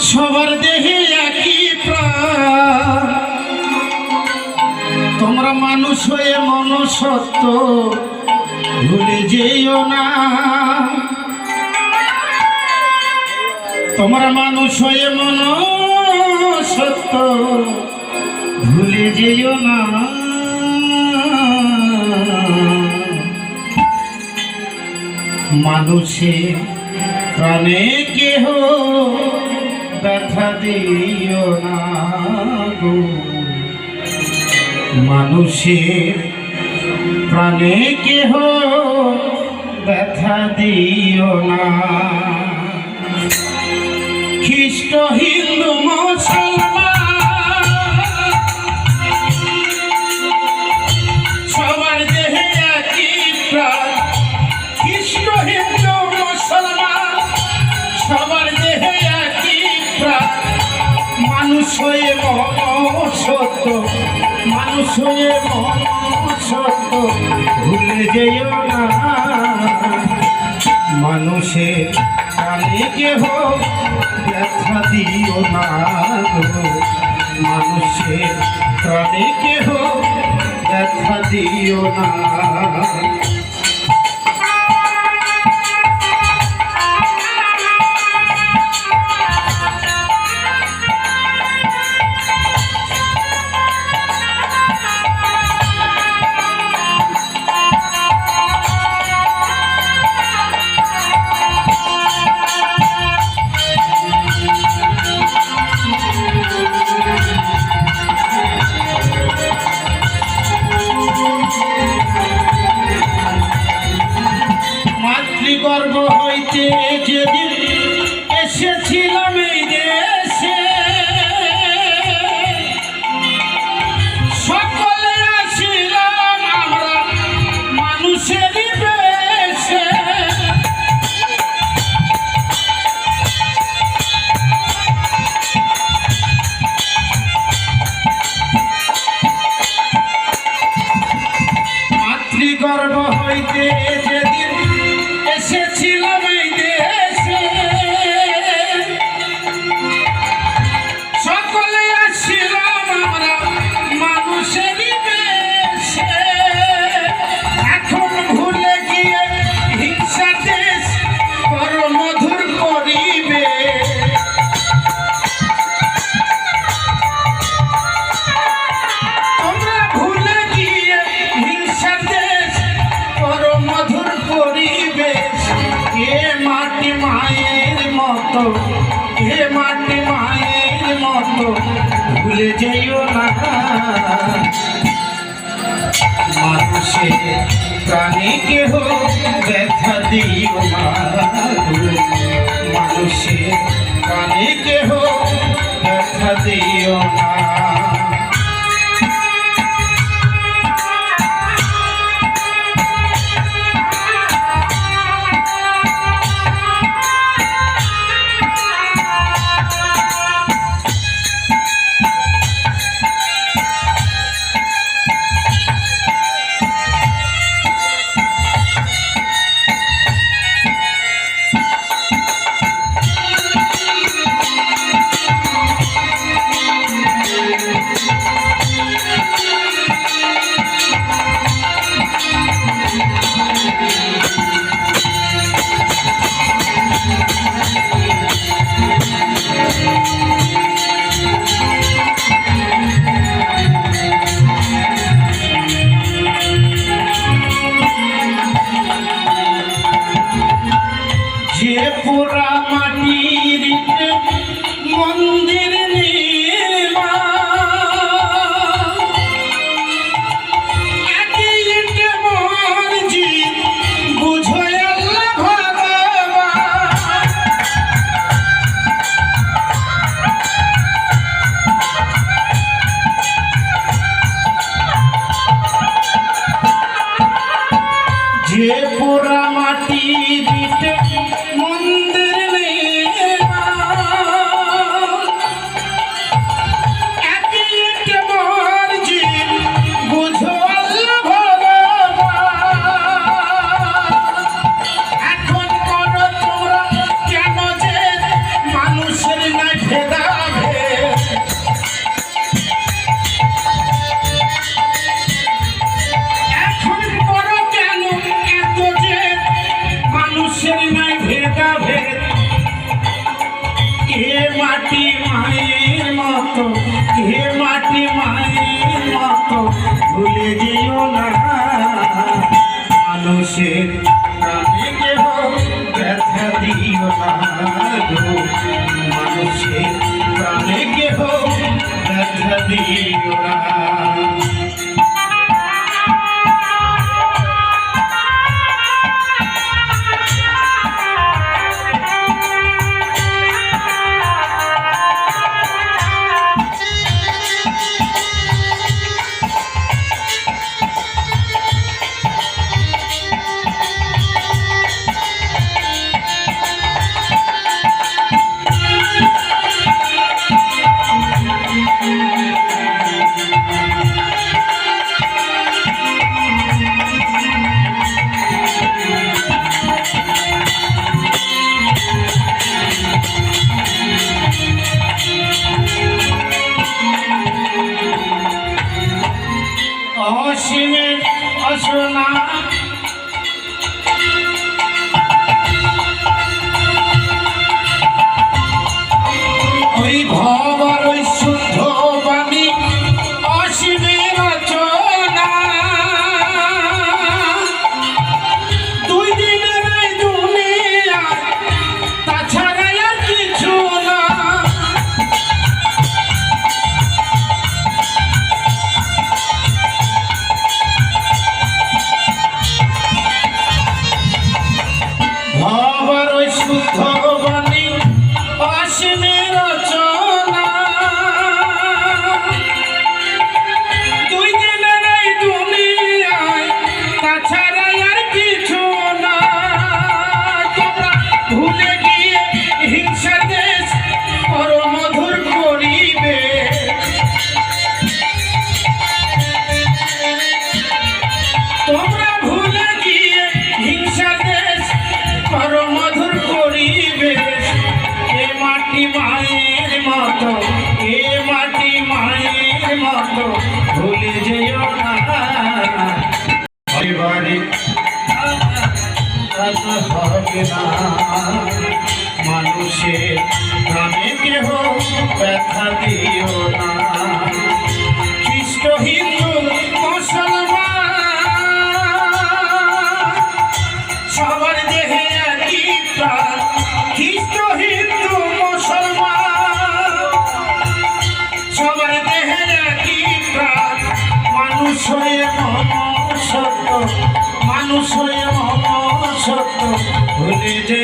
সবার দেহে একই প্রাণ, তোমরা মানুষ হয়ে মনুষ্যত্ব ভুলে যেও না। তোমরা মানুষ হয়ে মনুষ্যত্ব ভুলে যেও না। মানুষের প্রাণে কেহ ব্যথা দিও না গো, মানুষের প্রাণে কেহ ব্যথা দিও না। খ্রিস্ট হিন্দু মুসলমান সবার দেহে একই প্রাণ, খ্রিস্ট হিন্দু মুসলমান সবার দেহে একই প্রাণ। মানুষ হয়ে মনুষ্যত্ব, মানুষ হয়ে মনুষ্যত্ব ভুলে যেও না। মানুষের প্রাণে কেহ ব্যথা দিও না গো, মানুষের প্রাণে কেহ ব্যথা দিও না। গর্ব হইতে যেদিন এসেছিলাম এই দেশে, সকলে আসিলাম আমরা মানুষেরই বেশে। মাতৃগর্ভ হইতে যেদিন এসেছিলাম এই দেশে, সকলে আসছিলাম আমরা মানুষেরই বেশে। এখন ভুলে গিয়ে হিংসা দেশ করো মধুর করিবে, তোমরা ভুলে গিয়ে হিংসা দেশ করো মধুর করিবে। এ মাটি মায়ের মতো, এ মাটি মায়ের মতো ভুলে যেও না। মানুষের প্রাণে কেহ ব্যথা দিও না, মানুষের প্রাণে কেহ ব্যথা দিও না। যে পুরা মাটির মন্দির যে পুরা মাটির মন্দির মানুষের প্রাণে কেহ ব্যথা দিও না গো, মানুষের প্রাণে কেহ ব্যথা দিও না। অসীমের অসনা ওই ভবার ওই শুদ্ধ বাণী অসীমের রচনা, দুই দিনের এই দুনিয়া তাছাড়া আর কিছু না। ভবার ওই শুদ্ধ বাণী অসীমের রচনা, দুই দিনের এই দুনিয়ায় তাছাড়া আর কিছু না। তোমরা ভুলে গিয়ে হিংসা দেশ পরমধুর করিবে, তোমরা ভুলে গিয়ে হিংসা দেশ পরমধুর পরিবেশ। এ মাটি মায়ের মতো, এ মাটি মায়ের মতো ভুলে যেও না। এবারে হবে না, মানুষের প্রাণে কেহ ব্যথা দিও না। খ্রিস্ট হিন্দু মুসলমান সবার দেহে একই প্রাণ, খ্রিস্ট হিন্দু মুসলমান সবার দেহে একই প্রাণ। মানুষ হয়ে মম সত্য, মানুষ হয়ে মম সত্য ভুলে যে